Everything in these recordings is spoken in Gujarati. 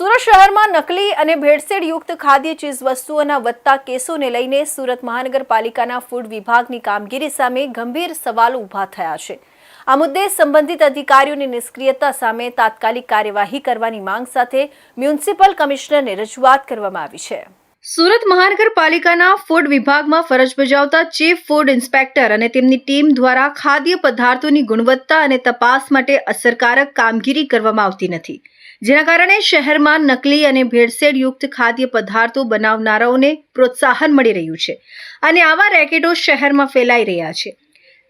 સુરત શહેરમાં નકલી અને ભેળસેળયુક્ત ખાદ્ય ચીજ વસ્તુઓના વધતા કેસોને લઈને સુરત મહાનગરપાલિકાના ફૂડ વિભાગની કામગીરી સામે ગંભીર સવાલો ઊભા થયા છે। આ મુદ્દે સંબંધિત અધિકારીઓની નિષ્ક્રિયતા સામે તાત્કાલિક કાર્યવાહી કરવાની માંગ સાથે મ્યુનિસિપલ કમિશનરને રજૂઆત કરવામાં આવી છે। સુરત મહાનગરપાલિકાના ફૂડ વિભાગમાં ફરજ બજાવતા ચીફ ફૂડ ઇન્સ્પેક્ટર અને તેમની ટીમ દ્વારા ખાદ્ય પદાર્થોની ગુણવત્તા અને તપાસ માટે અસરકારક કામગીરી કરવામાં આવતી નથી, જેના કારણે શહેરમાં નકલી અને ભેળસેળયુક્ત ખાદ્ય પદાર્થો બનાવનારાઓને પ્રોત્સાહન મળી રહ્યું છે અને આવા રેકેટો શહેરમાં ફેલાઈ રહ્યા છે।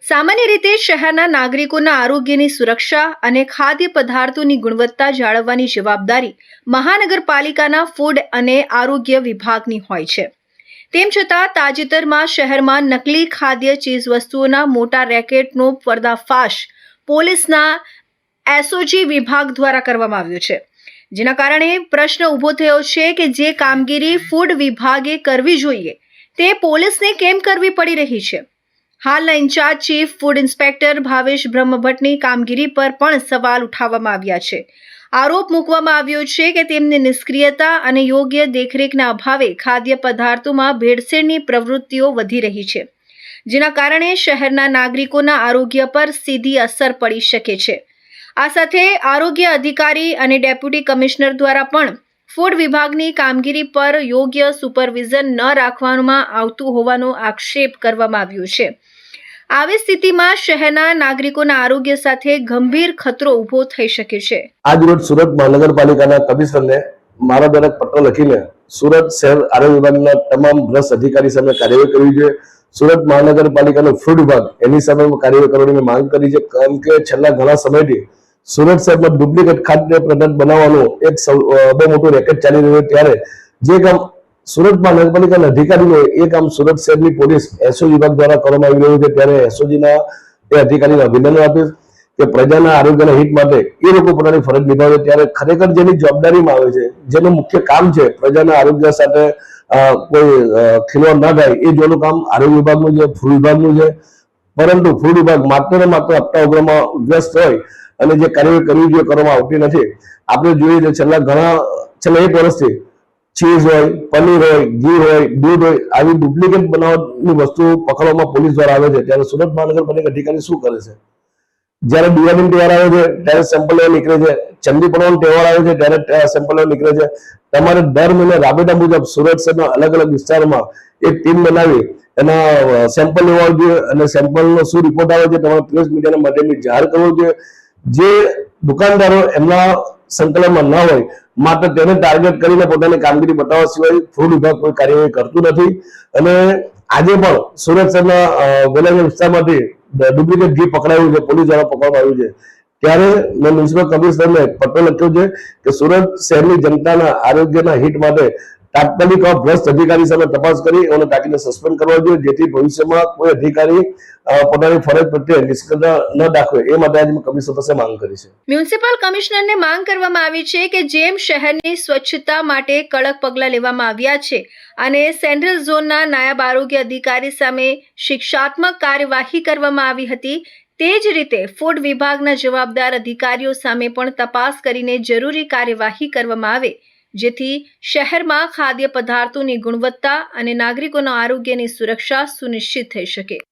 સામાન્ય રીતે શહેરના નાગરિકોના આરોગ્યની સુરક્ષા અને ખાદ્ય પદાર્થોની ગુણવત્તા જાળવવાની જવાબદારી મહાનગરપાલિકાના ફૂડ અને આરોગ્ય વિભાગની હોય છે। તેમ છતાં તાજેતરમાં શહેરમાં નકલી ખાદ્ય ચીજ વસ્તુઓના મોટા રેકેટનો પર્દાફાશ પોલીસના એસઓજી વિભાગ દ્વારા કરવામાં આવ્યો છે, જેના કારણે પ્રશ્ન ઊભો થયો છે કે જે કામગીરી ફૂડ વિભાગે કરવી જોઈએ તે પોલીસને કેમ કરવી પડી રહી છે। હાલના in charge chief food inspector Bhavesh બ્રહ્મભટ્ટની કામગીરી પર પણ સવાલ ઉઠાવવામાં આવ્યા છે। આરોપ મૂકવામાં આવ્યો છે કે તેમની નિષ્ક્રિયતા અને યોગ્ય દેખરેખના અભાવે ખાદ્ય પદાર્થોમાં ભેળસેળની પ્રવૃત્તિઓ વધી રહી છે, જેના કારણે શહેરના નાગરિકોના આરોગ્ય પર સીધી અસર પડી શકે છે। આ સાથે આરોગ્ય અધિકારી અને ડેપ્યુટી કમિશનર દ્વારા પણ ફૂડ વિભાગની કામગીરી પર યોગ્ય સુપરવિઝન ન રાખવામાં આવતું હોવાનો આક્ષેપ કરવામાં આવ્યો છે। આવી સ્થિતિમાં શહેરના નાગરિકોના આરોગ્ય સાથે ગંભીર ખતરો ઊભો થઈ શકે છે। આજ રોજ સુરત મહાનગરપાલિકાના કમિશનરને મારા દ્વારા પત્ર લખીને સુરત શહેર આરોગ્ય વિભાગના તમામ ભ્રષ્ટ અધિકારી સામે કાર્યવાહી કરવી જોઈએ। સુરત મહાનગરપાલિકાનો ફૂડ વિભાગ એની સામે કાર્યવાહી કરવાની માંગ કરી છે, કારણ કે છેલ્લા ઘણા સમયથી સુરત શહેરમાં ડુપ્લિકેટ ખાદ્ય પદાર્થ બનાવવાનું એક બહુ મોટું રેકેટ ચાલી રહ્યું, ત્યારે જે કામ સુરત મહાનગરપાલિકાના અધિકારીઓ એ કામ સુરત શહેરની પોલીસ એસઓજી વિભાગ દ્વારા કરવામાં આવી રહ્યું છે। ત્યારે એસઓજીના એ અધિકારીને અભિનંદન આપીશ કે પ્રજાના આરોગ્યના હિત માટે એ લોકો પોતાની ફરજ નિભાવે, ત્યારે ખરેખર જેની જવાબદારીમાં આવે છે, જેનું મુખ્ય કામ છે પ્રજાના આરોગ્ય સાથે કોઈ ખીલવાડ ના થાય, એ જોવાનું કામ આરોગ્ય વિભાગનું છે, ફૂડ વિભાગનું છે। પરંતુ ફૂડ વિભાગ માત્ર ને માત્ર આપતા ઉગ્રમાં વ્યસ્ત હોય અને જે કાર્યવાહી કરવી જોઈએ કરવામાં આવતી નથી। આપણે જોઈએ છે છેલ્લા 1 વર્ષથી ચીઝ હોય, પનીર હોય, ઘી હોય, દૂધ હોય, આવી ડુપ્લિકેટ બનાવટની વસ્તુઓ પકડવામાં પોલીસ દ્વારા આવે છે। ત્યારે સુરત મહાનગરપાલિકા અધિકારી શું કરે છે? જ્યારે દિવાળીનો તહેવાર આવે છે ત્યારે સેમ્પલ લેવા નીકળે છે, ચંદી પડવાનો તહેવાર આવે છે ત્યારે સેમ્પલ લેવા નીકળે છે। તમારે દર મહિને રાબેતા મુજબ સુરત શહેરના અલગ અલગ વિસ્તારમાં એક ટીમ બનાવી એના સેમ્પલ લેવા જોઈએ અને સેમ્પલનો શું રિપોર્ટ આવે છે તમારે પ્રેસ મીડિયાના માધ્યમથી જાહેર કરવો જોઈએ। જે દુકાનદારો એમના સંકલનમાં ન હોય માત્ર તેને ટાર્ગેટ કરીને પોતાની કામગીરી બતાવવા સિવાય ફૂડ વિભાગ કોઈ કાર્યવાહી કરતું નથી। અને આજે પણ સુરત શહેરના વેલાગંજ વિસ્તારમાંથી ડુપ્લિકેટ ઘી પકડાયું છે, પોલીસ દ્વારા પકડવામાં આવ્યું છે। ત્યારે મેં મ્યુનિસિપલ કમિશનરને પત્ર લખ્યો છે કે સુરત શહેરની જનતાના આરોગ્યના હિત માટે તાત્કાલિક ભ્રષ્ટ અધિકારી સામે તપાસ કરી અને તાકીદે સસ્પેન્ડ કરવા જોઈએ, જેથી ભવિષ્યમાં કોઈ અધિકારી પોતાની ફરજ પ્રત્યે નિષ્ક્રિયતા ન દાખવે, એ માટે આજે મેં કમિશનર પાસે માંગ કરી છે। મ્યુનિસિપલ કમિશનરને માંગ કરવામાં આવી છે કે જેમ શહેરની સ્વચ્છતા માટે કડક પગલાં લેવામાં આવ્યા છે અને સેન્ટ્રલ ઝોનના નાયબ આરોગ્ય અધિકારી સામે શિક્ષાત્મક કાર્યવાહી કરવામાં આવી હતી, તે જ રીતે ફૂડ વિભાગના જવાબદાર અધિકારીઓ સામે પણ તપાસ કરીને જરૂરી કાર્યવાહી કરવામાં આવે, જેથી શહેરમાં ખાદ્ય પદાર્થોની ગુણવત્તા અને નાગરિકોના આરોગ્યની સુરક્ષા સુનિશ્ચિત થઈ શકે।